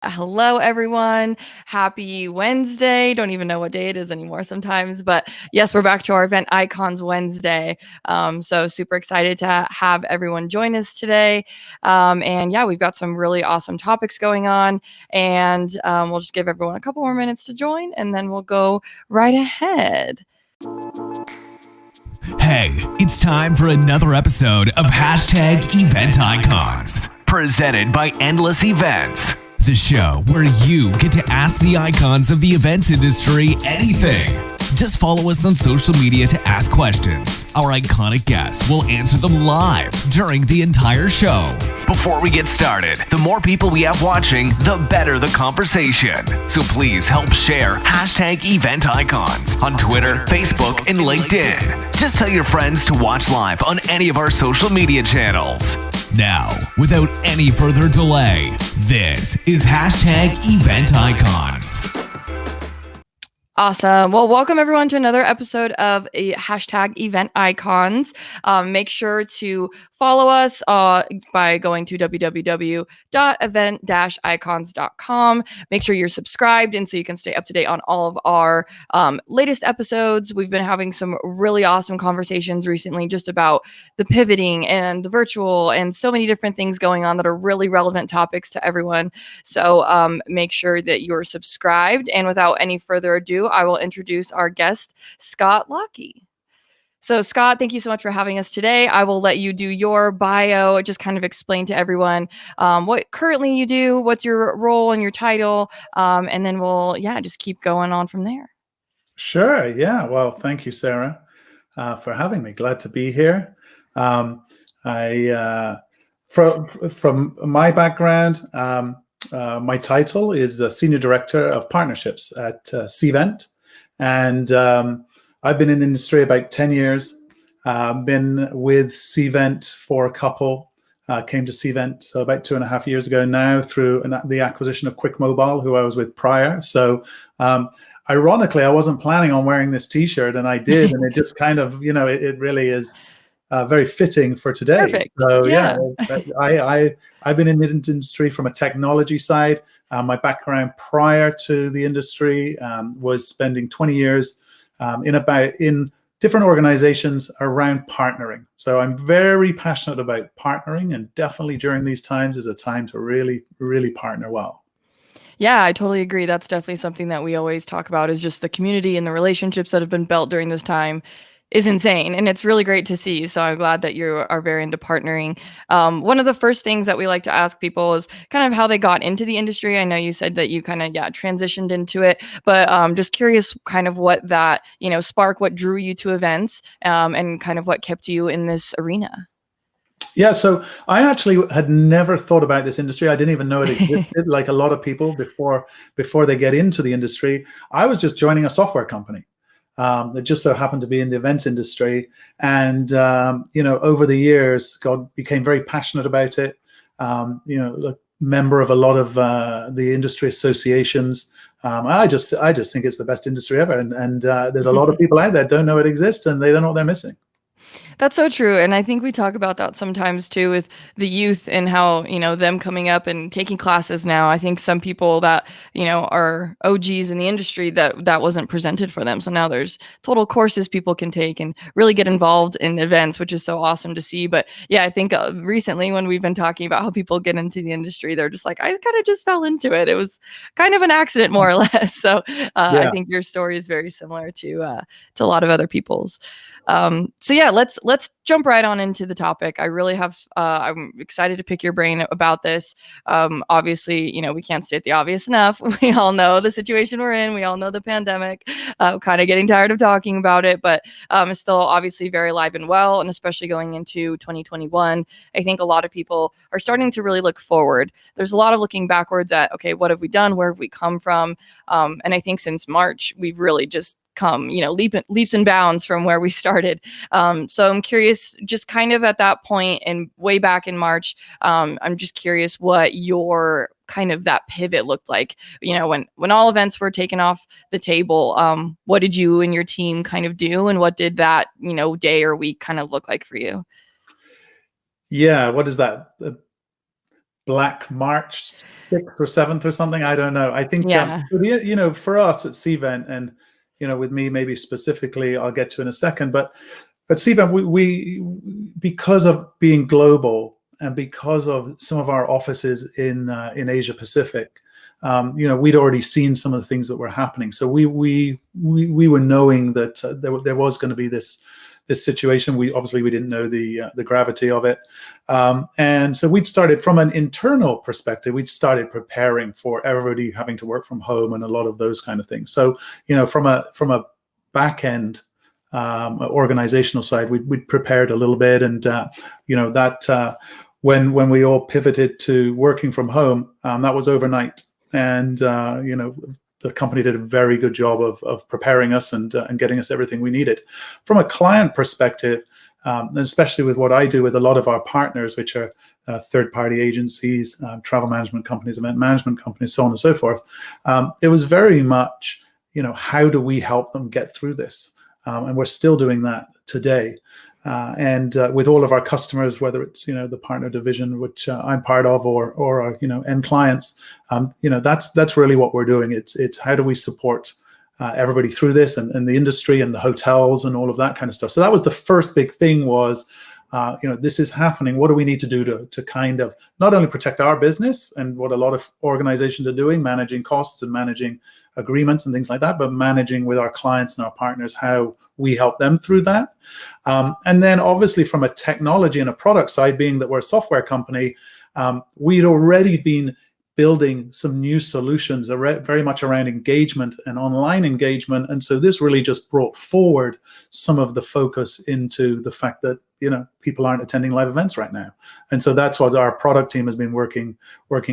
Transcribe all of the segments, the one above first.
Hello, everyone. Happy Wednesday. Don't even know what day it is anymore sometimes, but yes, we're back to our Event Icons Wednesday. So super excited to have everyone join us today. And yeah, we've got some really awesome topics going on, and we'll just give everyone a couple more minutes to join, and then we'll go right ahead. Hey, it's time for another episode of #Event Icons, presented by Endless Events. The show where you get to ask the icons of the events industry anything. Just follow us on social media to ask questions. Our iconic guests will answer them live during the entire show. Before we get started, the more people we have watching, the better the conversation. So please help share #Event Icons on Twitter, Facebook, and LinkedIn. Just tell your friends to watch live on any of our social media channels. Now, without any further delay, this is #Event Icons. Awesome. Well, welcome everyone to another episode of a #Event Icons. Make sure to follow us by going to www.event-icons.com. Make sure you're subscribed, and so you can stay up to date on all of our latest episodes. We've been having some really awesome conversations recently just about the pivoting and the virtual and so many different things going on that are really relevant topics to everyone. So make sure that you're subscribed. And without any further ado, I will introduce our guest, Scott Lockey. So Scott, thank you so much for having us today. I will let you do your bio, just kind of explain to everyone what currently you do, what's your role and your title, and then we'll, just keep going on from there. Sure. Yeah. Well, thank you, Sarah, for having me. Glad to be here. From my background, my title is Senior Director of Partnerships at Cvent, and I've been in the industry about 10 years. Been with Cvent for a couple. Came to Cvent so about 2.5 years ago now through the acquisition of Quick Mobile, who I was with prior. So ironically, I wasn't planning on wearing this T-shirt, and I did, and it just kind of, it really is very fitting for today. Perfect. So I've been in the industry from a technology side. My background prior to the industry was spending 20 years in different organizations around partnering. So I'm very passionate about partnering, and definitely during these times is a time to really, really partner well. Yeah, I totally agree. That's definitely something that we always talk about, is just the community and the relationships that have been built during this time is insane, and it's really great to see. So I'm glad that you are very into partnering. One of the first things that we like to ask people is kind of how they got into the industry. I know you said that you kind of transitioned into it, but just curious kind of what that spark, what drew you to events, and kind of what kept you in this arena. Yeah, so I actually had never thought about this industry. I didn't even know it existed. Like a lot of people before they get into the industry, I was just joining a software company. That just so happened to be in the events industry. And, over the years, God became very passionate about it. A member of a lot of the industry associations. I just think it's the best industry ever. And there's a lot of people out there that don't know it exists, and they don't know what they're missing. That's so true. And I think we talk about that sometimes too with the youth and how, them coming up and taking classes now. I think some people that, are OGs in the industry that wasn't presented for them. So now there's total courses people can take and really get involved in events, which is so awesome to see. But yeah, I think recently when we've been talking about how people get into the industry, they're just like, I kind of just fell into it. It was kind of an accident, more or less. So I think your story is very similar to a lot of other people's. Let's jump right on into the topic. I really have, I'm excited to pick your brain about this. Obviously, we can't state the obvious enough. We all know the situation we're in. We all know the pandemic, kind of getting tired of talking about it, but it's still obviously very alive and well. And especially going into 2021, I think a lot of people are starting to really look forward. There's a lot of looking backwards at, okay, what have we done? Where have we come from? And I think since March, we've really just come, leaps and bounds from where we started. So I'm curious, just kind of at that point and way back in March, I'm just curious what your kind of that pivot looked like, when all events were taken off the table. What did you and your team kind of do, and what did that, day or week kind of look like for you? Yeah, what is that? Black March 6th or 7th or something. I don't know. I think, Yeah. for us at Cvent, and, with me maybe specifically, I'll get to in a second, but at Cvent, we because of being global and because of some of our offices in Asia Pacific, we'd already seen some of the things that were happening. So we were knowing that there was going to be this situation. We didn't know the gravity of it, and so we'd started from an internal perspective. We'd started preparing for everybody having to work from home and a lot of those kind of things. So from a back end organizational side, we'd prepared a little bit, and when we all pivoted to working from home, that was overnight, and the company did a very good job of preparing us and getting us everything we needed. From a client perspective, and especially with what I do with a lot of our partners, which are third-party agencies, travel management companies, event management companies, so on and so forth, it was very much, how do we help them get through this? And we're still doing that today. And with all of our customers, whether it's the partner division, which I'm part of, or our end clients, that's really what we're doing. It's how do we support everybody through this, and the industry and the hotels and all of that kind of stuff. So that was the first big thing was, this is happening. What do we need to do to kind of not only protect our business and what a lot of organizations are doing, managing costs and managing agreements and things like that, but managing with our clients and our partners how we help them through that. And then obviously from a technology and a product side, being that we're a software company, we'd already been building some new solutions very much around engagement and online engagement. And so this really just brought forward some of the focus into the fact that, people aren't attending live events right now. And so that's what our product team has been working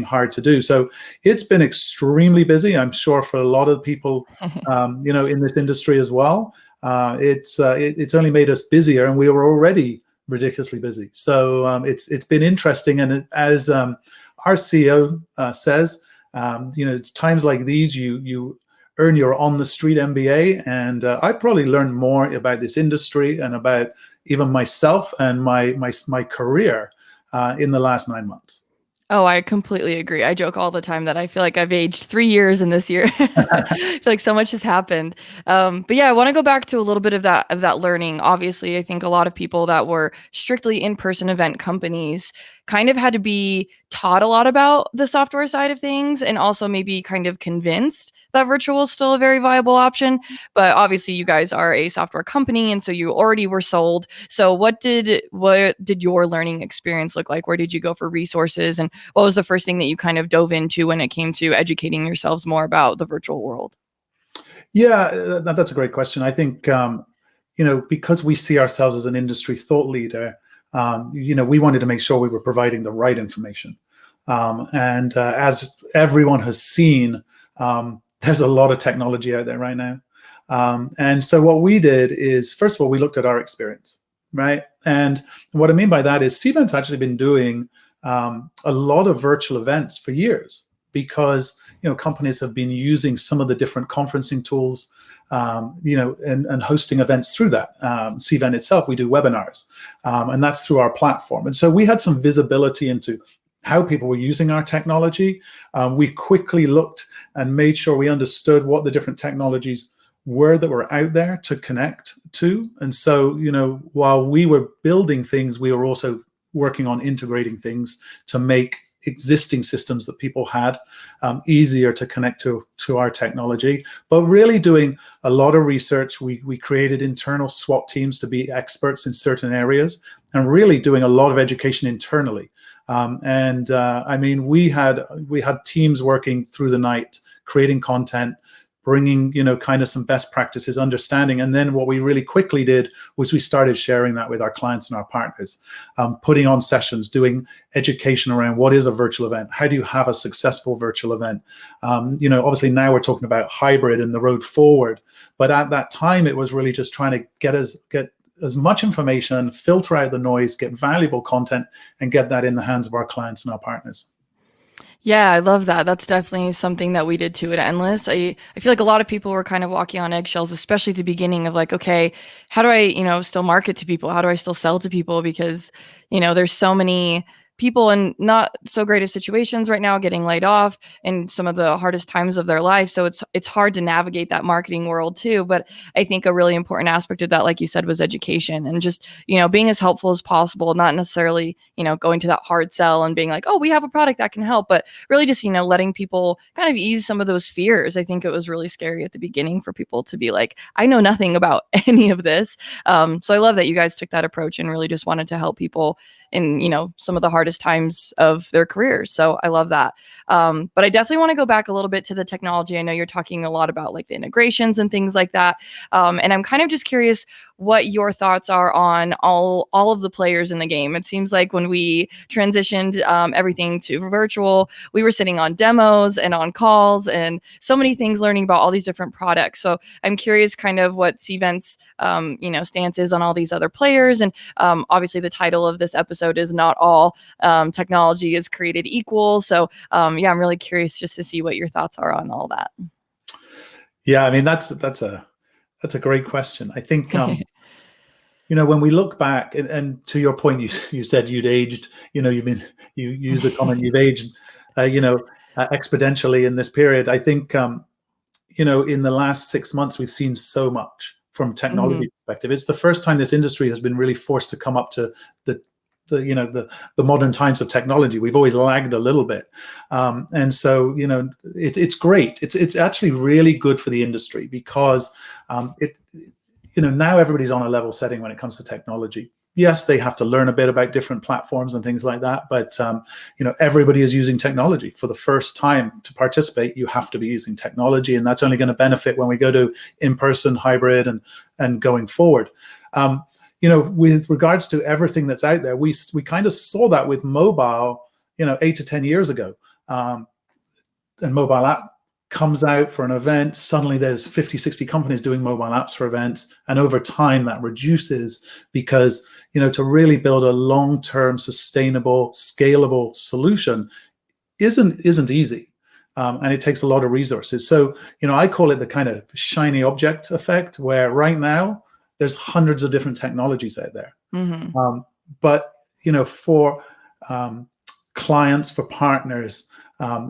hard to do. So it's been extremely busy, I'm sure, for a lot of people, in this industry as well. It's only made us busier, and we were already ridiculously busy. So it's been interesting. And as our CEO says, it's times like these you earn your on the street MBA, and I probably learned more about this industry and about even myself and my career in the last 9 months. Oh, I completely agree. I joke all the time that I feel like I've aged 3 years in this year. I feel like so much has happened. But yeah, I want to go back to a little bit of that learning. Obviously, I think a lot of people that were strictly in-person event companies kind of had to be taught a lot about the software side of things, and also maybe kind of convinced that virtual is still a very viable option. But obviously you guys are a software company, and so you already were sold. So what did your learning experience look like? Where did you go for resources, and what was the first thing that you kind of dove into when it came to educating yourselves more about the virtual world? Yeah, that's a great question. I think, because we see ourselves as an industry thought leader, we wanted to make sure we were providing the right information. And as everyone has seen, there's a lot of technology out there right now. And so what we did is, first of all, we looked at our experience, right? And what I mean by that is Cvent's actually been doing a lot of virtual events for years, because companies have been using some of the different conferencing tools, and hosting events through that. Cvent itself, we do webinars, and that's through our platform. And so we had some visibility into how people were using our technology. We quickly looked and made sure we understood what the different technologies were that were out there to connect to. And so, while we were building things, we were also working on integrating things to make existing systems that people had easier to connect to our technology. But really doing a lot of research. We created internal SWAT teams to be experts in certain areas, and really doing a lot of education internally. We had teams working through the night, creating content, bringing, kind of some best practices, understanding. And then what we really quickly did was we started sharing that with our clients and our partners, putting on sessions, doing education around what is a virtual event, how do you have a successful virtual event. Obviously now we're talking about hybrid and the road forward, but at that time it was really just trying to get as much information, filter out the noise, get valuable content, and get that in the hands of our clients and our partners. Yeah, I love that. That's definitely something that we did too at Endless. I feel like a lot of people were kind of walking on eggshells, especially at the beginning of like, okay, how do I, still market to people? How do I still sell to people? Because, there's so many people in not so great of situations right now getting laid off in some of the hardest times of their life. So it's hard to navigate that marketing world too. But I think a really important aspect of that, like you said, was education and just, being as helpful as possible, not necessarily, going to that hard sell and being like, oh, we have a product that can help, but really just, letting people kind of ease some of those fears. I think it was really scary at the beginning for people to be like, I know nothing about any of this. So I love that you guys took that approach and really just wanted to help people in, some of the hardest times of their careers. So I love that. But I definitely want to go back a little bit to the technology. I know you're talking a lot about like the integrations and things like that. And I'm kind of just curious what your thoughts are on all of the players in the game. It seems like when we transitioned everything to virtual, we were sitting on demos and on calls and so many things, learning about all these different products. So I'm curious kind of what Cvent's stance is on all these other players. And obviously the title of this episode is Not All Technology is Created Equal. So I'm really curious just to see what your thoughts are on all that. Yeah, I mean, that's a great question. I think, when we look back and to your point, you said you'd aged, you use the comment you've aged, exponentially in this period. I think, in the last 6 months, we've seen so much from technology perspective. It's the first time this industry has been really forced to come up to the modern times of technology. We've always lagged a little bit, and so it's great. It's actually really good for the industry because now everybody's on a level setting when it comes to technology. Yes, they have to learn a bit about different platforms and things like that, but everybody is using technology. For the first time to participate, you have to be using technology, and that's only going to benefit when we go to in-person, hybrid, and going forward. With regards to everything that's out there, we kind of saw that with mobile, 8 to 10 years ago. And mobile app comes out for an event, suddenly there's 50, 60 companies doing mobile apps for events. And over time that reduces because, to really build a long-term, sustainable, scalable solution isn't easy. And it takes a lot of resources. So, I call it the kind of shiny object effect, where right now there's hundreds of different technologies out there. But, for clients, for partners,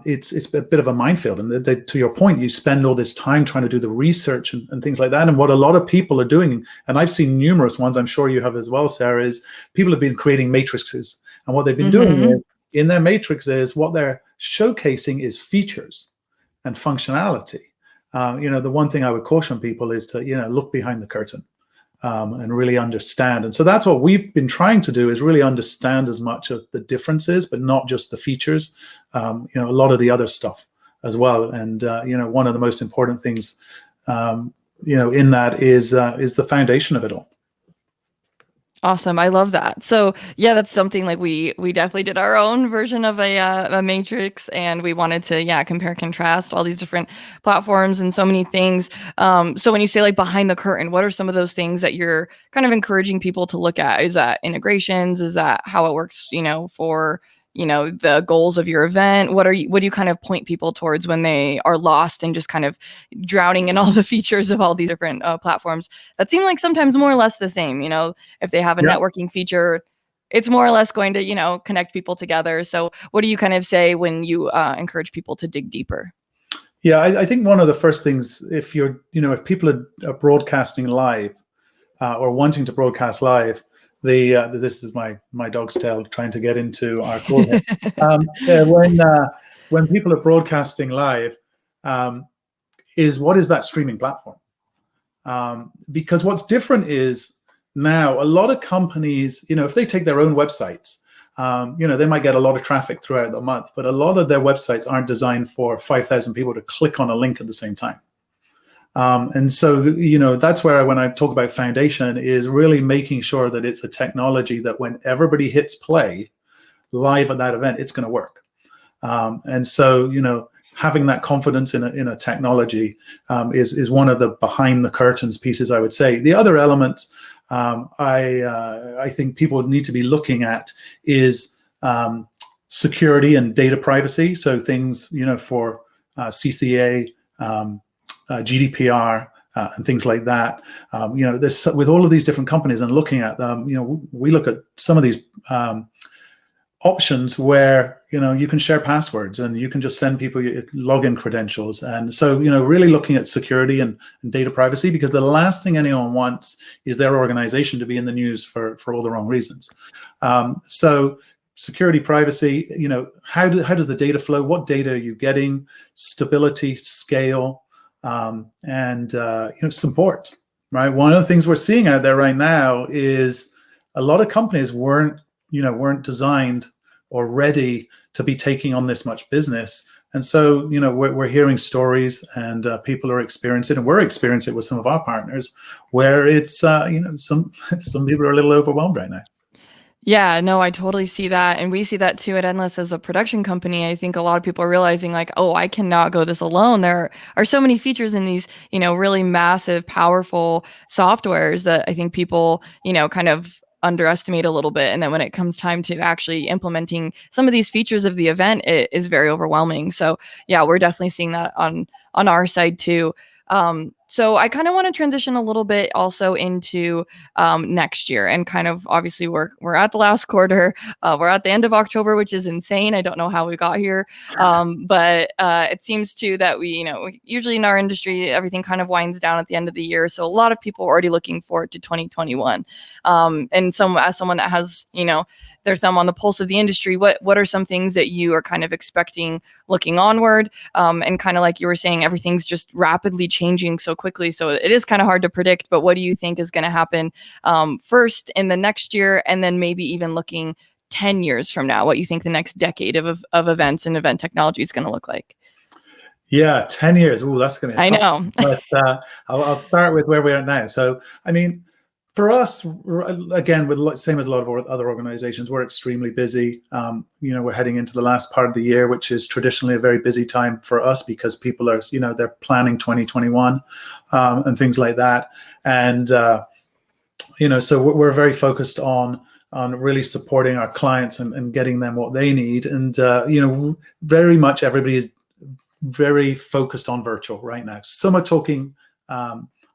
it's a bit of a minefield. And to your point, you spend all this time trying to do the research and things like that. And what a lot of people are doing, and I've seen numerous ones, I'm sure you have as well, Sarah, is people have been creating matrices. And what they've been doing is, in their matrices, what they're showcasing is features and functionality. The one thing I would caution people is to, look behind the curtain. And really understand. And so that's what we've been trying to do, is really understand as much of the differences, but not just the features, a lot of the other stuff as well. And, one of the most important things, in that is the foundation of it all. Awesome. I love that. So yeah, that's something like we definitely did our own version of a matrix, and we wanted to, compare, contrast all these different platforms and so many things. So when you say like behind the curtain, what are some of those things that you're kind of encouraging people to look at? Is that integrations? Is that how it works, for the goals of your event? What do you kind of point people towards when they are lost and just kind of drowning in all the features of all these different platforms that seem like sometimes more or less the same? If they have a networking feature, it's more or less going to, connect people together. So what do you kind of say when you encourage people to dig deeper? Yeah, I think one of the first things, if people are broadcasting live or wanting to broadcast live, this is my dog's tail trying to get into our call here. When people are broadcasting live, what is that streaming platform? Because what's different is now a lot of companies, if they take their own websites, they might get a lot of traffic throughout the month, but a lot of their websites aren't designed for 5,000 people to click on a link at the same time. And so, that's where when I talk about foundation is really making sure that it's a technology that when everybody hits play live at that event, it's going to work. And so, having that confidence in a technology is one of the behind the curtains pieces, I would say. The other elements I think people need to be looking at is security and data privacy. So things, for CCA, GDPR, and things like that. With all of these different companies and looking at them, we look at some of these options where you can share passwords and you can just send people your login credentials. And so really looking at security and data privacy, because the last thing anyone wants is their organization to be in the news for all the wrong reasons. So security, privacy, how does the data flow? What data are you getting? Stability, scale, and support. Right. One of the things we're seeing out there right now is a lot of companies weren't designed or ready to be taking on this much business. And so, we're hearing stories, and people are experiencing, and we're experiencing it with some of our partners, where it's, some people are a little overwhelmed right now. Yeah, no, I totally see that. And we see that too at Endless as a production company. I think a lot of people are realizing like, oh, I cannot go this alone. There are so many features in these, really massive, powerful softwares that I think people, kind of underestimate a little bit. And then when it comes time to actually implementing some of these features of the event, it is very overwhelming. So yeah, we're definitely seeing that on our side too. So I kind of want to transition a little bit also into next year, and kind of obviously we're at the last quarter, we're at the end of October, which is insane. I don't know how we got here, but it seems too that we, usually in our industry everything kind of winds down at the end of the year. So a lot of people are already looking forward to 2021. And as someone that has, there's some on the pulse of the industry, what are some things that you are kind of expecting looking onward? And kind of like you were saying, everything's just rapidly changing so quickly. So it is kind of hard to predict, but what do you think is going to happen first in the next year, and then maybe even looking 10 years from now, what you think the next decade of events and event technology is going to look like? Yeah, 10 years. Oh, that's going to be tough. I know. But I'll start with where we are now. So, I mean, for us, again, same as a lot of other organizations, we're extremely busy. We're heading into the last part of the year, which is traditionally a very busy time for us, because people are, they're planning 2021 and things like that. And, so we're very focused on really supporting our clients and getting them what they need. And, very much everybody is very focused on virtual right now. Some are talking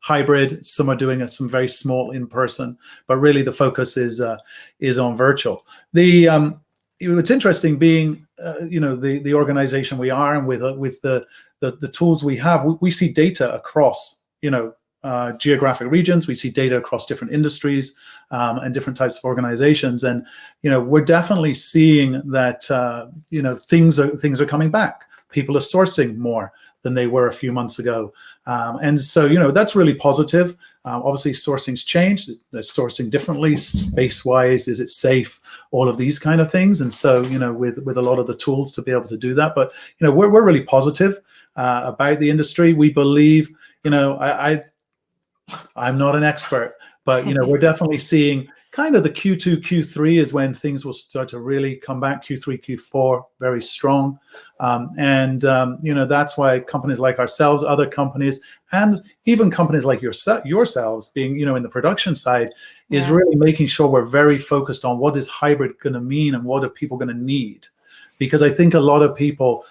hybrid, some are doing some very small in person, but really the focus is on virtual. It's interesting being the organization we are, and with the tools we have, we see data across geographic regions. We see data across different industries and different types of organizations, and we're definitely seeing that things are coming back. People are sourcing more than they were a few months ago. And so, that's really positive. Obviously, sourcing's changed. They're sourcing differently, space-wise. Is it safe? All of these kind of things. And so, with a lot of the tools to be able to do that. But, we're really positive about the industry. We believe, I'm not an expert, but, we're definitely seeing kind of the Q2, Q3 is when things will start to really come back. Q3, Q4, very strong. That's why companies like ourselves, other companies, and even companies like yourselves being, in the production side, is really making sure we're very focused on what is hybrid going to mean and what are people going to need. Because I think a lot of people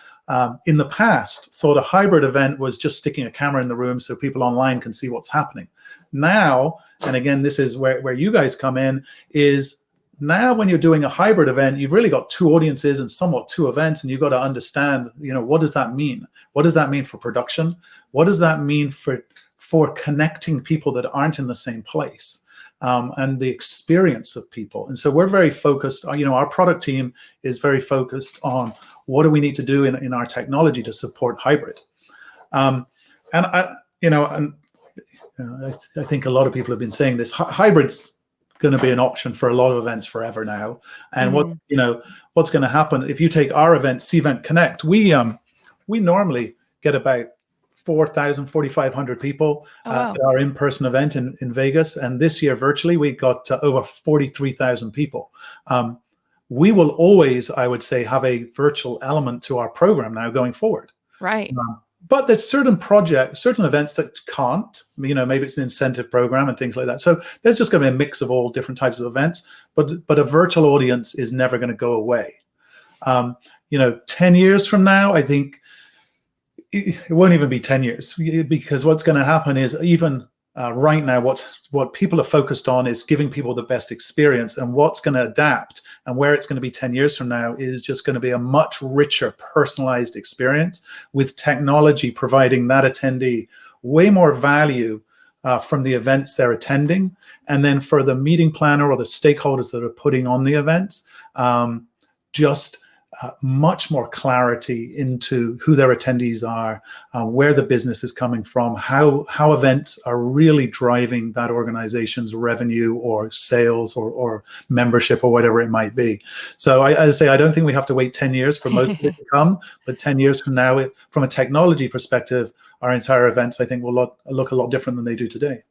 in the past thought a hybrid event was just sticking a camera in the room so people online can see what's happening. Now, and again, this is where you guys come in, is now when you're doing a hybrid event, you've really got two audiences and somewhat two events, and you've got to understand, what does that mean? What does that mean for production? What does that mean for connecting people that aren't in the same place? And the experience of people. And so we're very focused, our product team is very focused on what do we need to do in our technology to support hybrid. I think a lot of people have been saying this, hybrid's going to be an option for a lot of events forever now. And what's going to happen if you take our event, Cvent Connect, we normally get about 4,500 people at our in-person event in Vegas. And this year, virtually, we got over 43,000 people. We will always, I would say, have a virtual element to our program now going forward. Right. But there's certain events that can't, maybe it's an incentive program and things like that. So there's just going to be a mix of all different types of events, but a virtual audience is never going to go away. 10 years from now, I think it won't even be 10 years, because what's going to happen is even right now, what people are focused on is giving people the best experience, and what's going to adapt and where it's going to be 10 years from now is just going to be a much richer, personalized experience with technology providing that attendee way more value from the events they're attending. And then for the meeting planner or the stakeholders that are putting on the events, just much more clarity into who their attendees are, where the business is coming from, how events are really driving that organization's revenue or sales or membership or whatever it might be. So as I say, I don't think we have to wait 10 years for most of it to come, but 10 years from now, from a technology perspective, our entire events, I think, will look a lot different than they do today.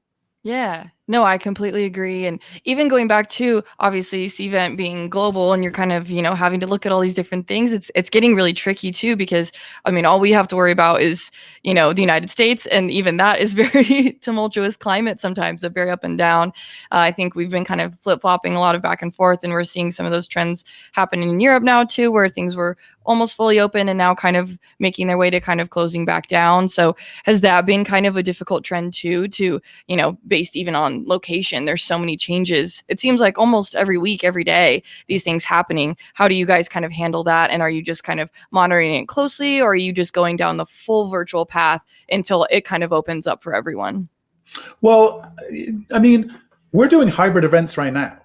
Yeah, no, I completely agree. And even going back to obviously Cvent being global and you're kind of, having to look at all these different things, it's getting really tricky too, because I mean, all we have to worry about is, the United States. And even that is very tumultuous climate sometimes, very up and down. I think we've been kind of flip-flopping a lot of back and forth, and we're seeing some of those trends happening in Europe now too, where things were almost fully open and now kind of making their way to kind of closing back down. So has that been kind of a difficult trend too, to, based even on location? There's so many changes. It seems like almost every week, every day, these things happening. How do you guys kind of handle that? And are you just kind of monitoring it closely, or are you just going down the full virtual path until it kind of opens up for everyone? Well, I mean, we're doing hybrid events right now.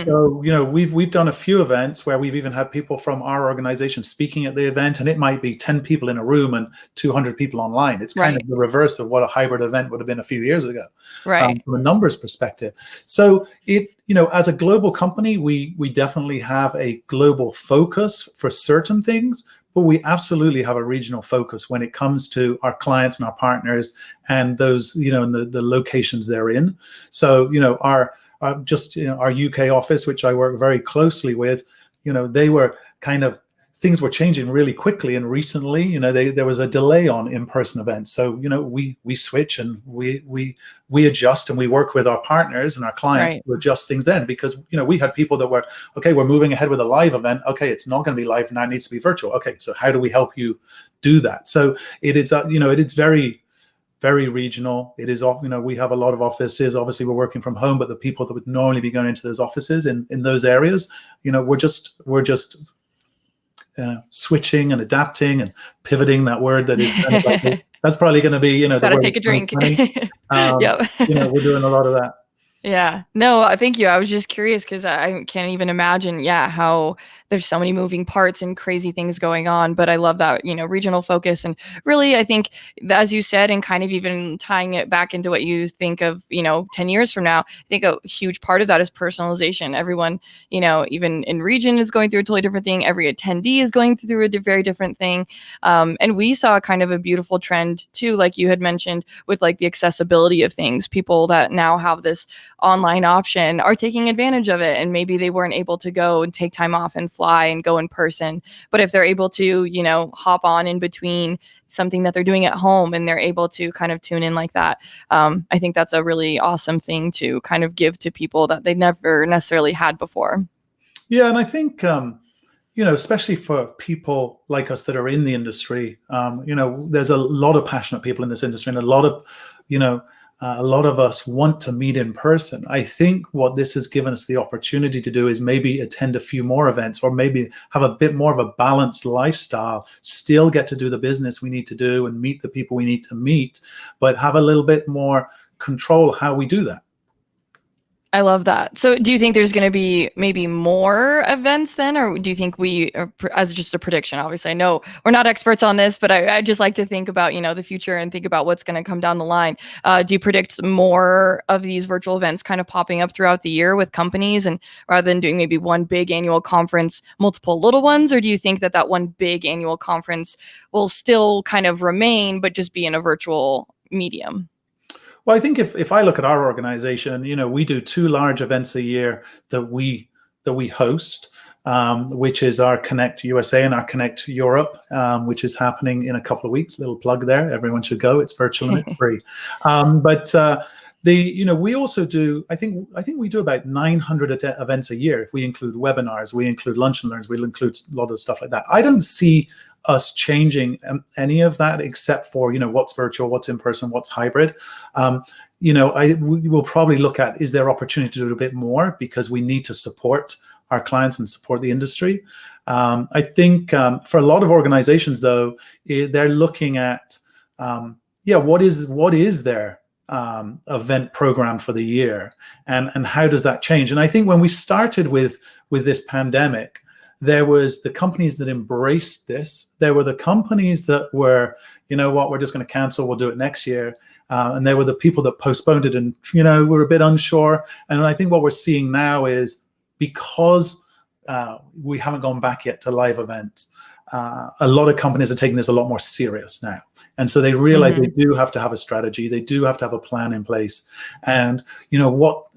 So, we've done a few events where we've even had people from our organization speaking at the event, and it might be 10 people in a room and 200 people online. It's kind of the reverse of what a hybrid event would have been a few years ago, from a numbers perspective. So as a global company, we definitely have a global focus for certain things, but we absolutely have a regional focus when it comes to our clients and our partners and those, and the locations they're in. So, our UK office, which I work very closely with, they were things were changing really quickly. And recently, there was a delay on in-person events. So, we switch and we adjust, and we work with our partners and our clients to adjust things then, because, we had people that were, okay, we're moving ahead with a live event. Okay, it's not going to be live now, it needs to be virtual. Okay, so how do we help you do that? So it is, it is very, very regional. It is, we have a lot of offices. Obviously, we're working from home, but the people that would normally be going into those offices in those areas, we're just switching and adapting and pivoting. That word that is kind of like that's probably going to be, gotta take a drink. Yep. We're doing a lot of that. Yeah, no, thank you. I was just curious because I can't even imagine, how there's so many moving parts and crazy things going on. But I love that, regional focus. And really, I think, as you said, and kind of even tying it back into what you think of, 10 years from now, I think a huge part of that is personalization. Everyone, even in region is going through a totally different thing. Every attendee is going through a very different thing. And we saw kind of a beautiful trend too, like you had mentioned, with like the accessibility of things. People that now have this online option are taking advantage of it, and maybe they weren't able to go and take time off and fly and go in person, but if they're able to hop on in between something that they're doing at home and they're able to kind of tune in like that, I think that's a really awesome thing to kind of give to people that they never necessarily had before. Yeah, and I think especially for people like us that are in the industry, there's a lot of passionate people in this industry, and a lot of us want to meet in person. I think what this has given us the opportunity to do is maybe attend a few more events, or maybe have a bit more of a balanced lifestyle, still get to do the business we need to do and meet the people we need to meet, but have a little bit more control how we do that. I love that. So do you think there's going to be maybe more events then, or do you think as just a prediction, obviously I know we're not experts on this, but I just like to think about, the future and think about what's going to come down the line. Do you predict more of these virtual events kind of popping up throughout the year with companies, and rather than doing maybe one big annual conference, multiple little ones? Or do you think that one big annual conference will still kind of remain, but just be in a virtual medium? Well, I think if I look at our organization, we do 2 large events a year that we host, which is our Connect USA and our Connect Europe, which is happening in a couple of weeks. Little plug there. Everyone should go. It's virtual and it's free. We also do, I think we do about 900 events a year. If we include webinars, we include lunch and learns, we'll include a lot of stuff like that. I don't see us changing any of that, except for, what's virtual, what's in person, what's hybrid. we will probably look at, is there opportunity to do a bit more, because we need to support our clients and support the industry. I think for a lot of organizations, though, they're looking at, what is their event program for the year, and how does that change? And I think when we started with this pandemic, there was the companies that embraced this. There were the companies that were, we're just going to cancel, we'll do it next year. And there were the people that postponed it and, were a bit unsure. And I think what we're seeing now is, because we haven't gone back yet to live events, a lot of companies are taking this a lot more serious now. And so they realize they do have to have a strategy. They do have to have a plan in place. And,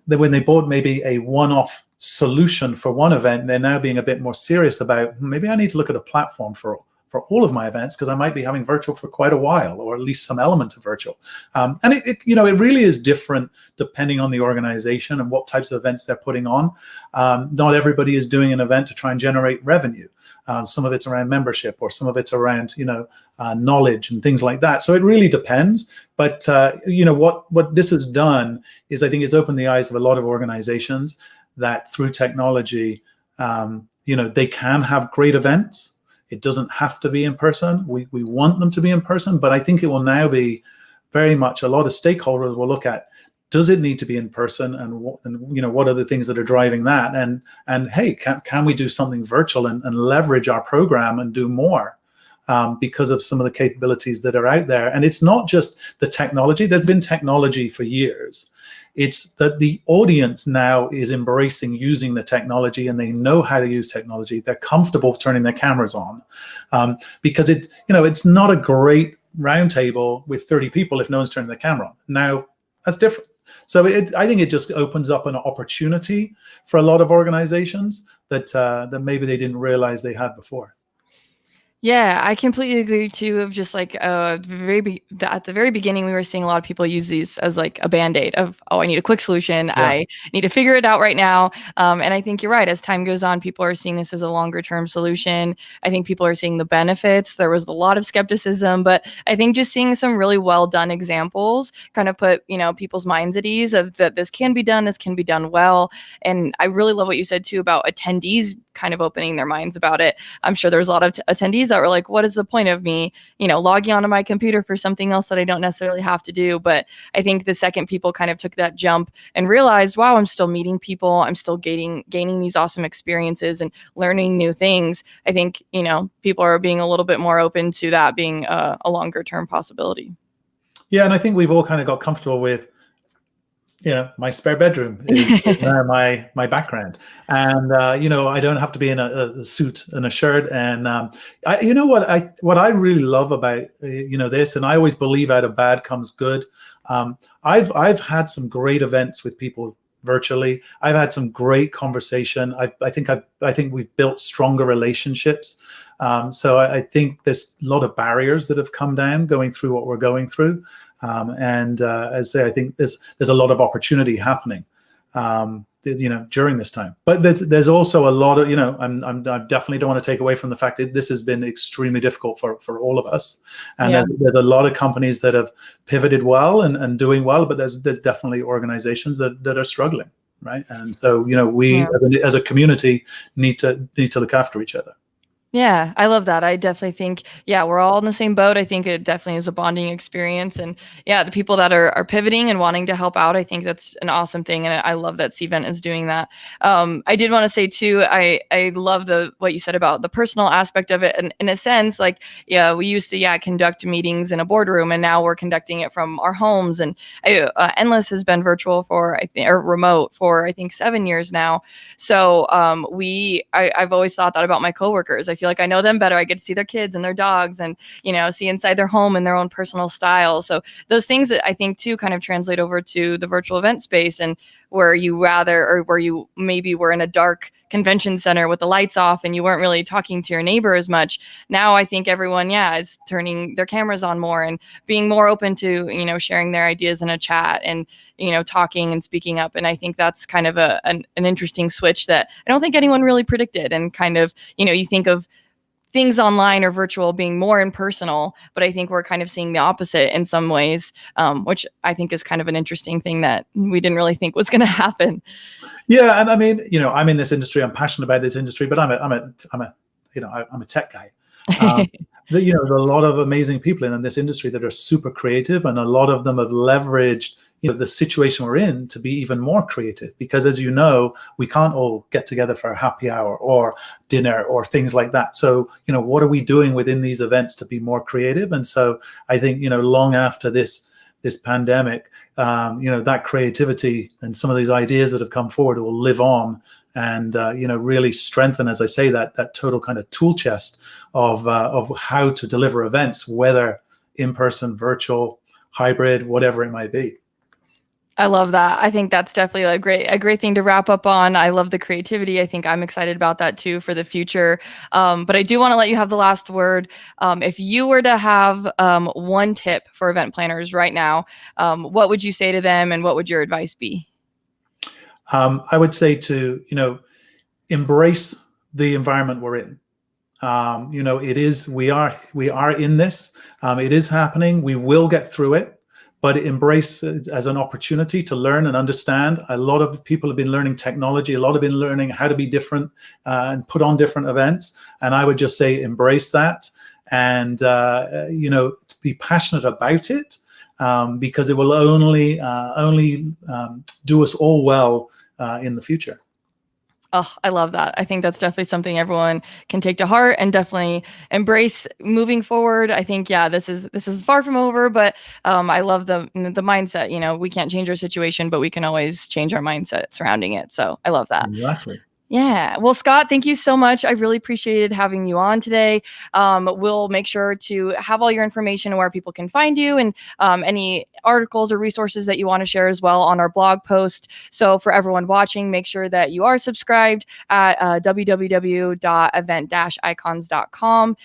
when they bought maybe a one-off solution for one event, they're now being a bit more serious about, maybe I need to look at a platform for all of my events, because I might be having virtual for quite a while, or at least some element of virtual. And it really is different depending on the organization and what types of events they're putting on. Not everybody is doing an event to try and generate revenue. Some of it's around membership, or some of it's around, knowledge and things like that. So it really depends. But, what this has done is, I think it's opened the eyes of a lot of organizations that through technology, they can have great events. It doesn't have to be in person. We want them to be in person, but I think it will now be very much, a lot of stakeholders will look at, does it need to be in person, and what are the things that are driving that? And hey, can we do something virtual and leverage our program and do more because of some of the capabilities that are out there? And it's not just the technology. There's been technology for years. It's that the audience now is embracing using the technology, and they know how to use technology. They're comfortable turning their cameras on, because it's not a great roundtable with 30 people if no one's turning their camera on. Now, that's different. So I think it just opens up an opportunity for a lot of organizations that maybe they didn't realize they had before. Yeah, I completely agree too. Of just like at the very beginning, we were seeing a lot of people use these as like a band-aid of, oh, I need a quick solution. Yeah. I need to figure it out right now. And I think you're right. As time goes on, people are seeing this as a longer term solution. I think people are seeing the benefits. There was a lot of skepticism, but I think just seeing some really well done examples kind of put, people's minds at ease of that this can be done well. And I really love what you said too about attendees kind of opening their minds about it. I'm sure there was a lot of attendees that were like, what is the point of me, logging onto my computer for something else that I don't necessarily have to do? But I think the second people kind of took that jump and realized, wow, I'm still meeting people. I'm still gaining these awesome experiences and learning new things. I think, people are being a little bit more open to that being a longer term possibility. Yeah. And I think we've all kind of got comfortable with, my spare bedroom is my background, and I don't have to be in a suit and a shirt. And what I really love about this, and I always believe out of bad comes good. I've had some great events with people virtually. I've had some great conversation. I think we've built stronger relationships. So I think there's a lot of barriers that have come down going through what we're going through. As I say, I think there's a lot of opportunity happening, during this time. But there's also a lot of, I definitely don't want to take away from the fact that this has been extremely difficult for all of us. And there's a lot of companies that have pivoted well and doing well, but there's definitely organizations that are struggling, right? And so, we as a community need to look after each other. Yeah, I love that. I definitely think, we're all in the same boat. I think it definitely is a bonding experience. And the people that are pivoting and wanting to help out, I think that's an awesome thing. And I love that Cvent is doing that. I did want to say too, I love what you said about the personal aspect of it. And in a sense, like, we used to, conduct meetings in a boardroom, and now we're conducting it from our homes. And Endless has been virtual or remote for, I think 7 years now. So I've always thought that about my coworkers. I feel like I know them better. I get to see their kids and their dogs and, see inside their home in their own personal style. So those things that I think too kind of translate over to the virtual event space, and where you maybe were in a dark convention center with the lights off and you weren't really talking to your neighbor as much. Now I think everyone, is turning their cameras on more and being more open to, sharing their ideas in a chat and, talking and speaking up. And I think that's kind of an interesting switch that I don't think anyone really predicted. And kind of, you think of things online or virtual being more impersonal, but I think we're kind of seeing the opposite in some ways, which I think is kind of an interesting thing that we didn't really think was going to happen. Yeah, and I mean, I'm in this industry. I'm passionate about this industry, but I'm a tech guy. There's a lot of amazing people in this industry that are super creative, and a lot of them have leveraged the situation we're in to be even more creative, because as you know, we can't all get together for a happy hour or dinner or things like that. So what are we doing within these events to be more creative? And so I think long after this pandemic, that creativity and some of these ideas that have come forward will live on, and really strengthen, as I say, that total kind of tool chest of how to deliver events, whether in person, virtual, hybrid, whatever it might be. I love that. I think that's definitely a great thing to wrap up on. I love the creativity. I think I'm excited about that too for the future. But I do want to let you have the last word. If you were to have one tip for event planners right now, what would you say to them, and what would your advice be? I would say to embrace the environment we're in. It is, we are in this. It is happening. We will get through it. But embrace it as an opportunity to learn and understand. A lot of people have been learning technology. A lot have been learning how to be different and put on different events. And I would just say embrace that, and to be passionate about it, because it will only do us all well in the future. Oh, I love that. I think that's definitely something everyone can take to heart and definitely embrace moving forward. I think, this is far from over, but I love the mindset. We can't change our situation, but we can always change our mindset surrounding it. So I love that. Exactly. Yeah. Well, Scott, thank you so much. I really appreciated having you on today. We'll make sure to have all your information where people can find you, and any articles or resources that you want to share as well on our blog post. So for everyone watching, make sure that you are subscribed at www.event-icons.com.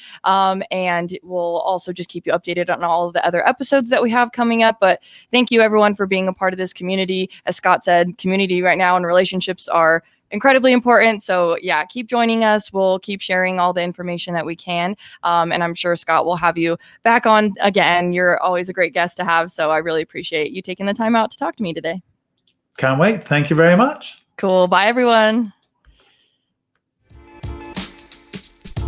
And we'll also just keep you updated on all of the other episodes that we have coming up. But thank you everyone for being a part of this community. As Scott said, community right now and relationships are incredibly important. So keep joining us. We'll keep sharing all the information that we can. And I'm sure Scott will have you back on again. You're always a great guest to have. So I really appreciate you taking the time out to talk to me today. Can't wait. Thank you very much. Cool. Bye, everyone.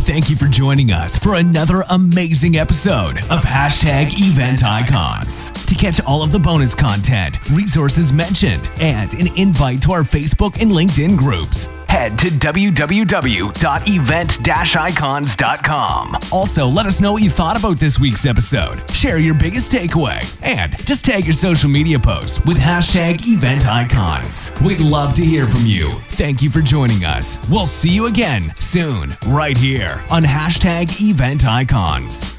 Thank you for joining us for another amazing episode of #Event Icons. To catch all of the bonus content, resources mentioned, and an invite to our Facebook and LinkedIn groups, head to www.event-icons.com. Also, let us know what you thought about this week's episode. Share your biggest takeaway, and just tag your social media posts with #Event Icons. We'd love to hear from you. Thank you for joining us. We'll see you again soon, right here on #Event Icons.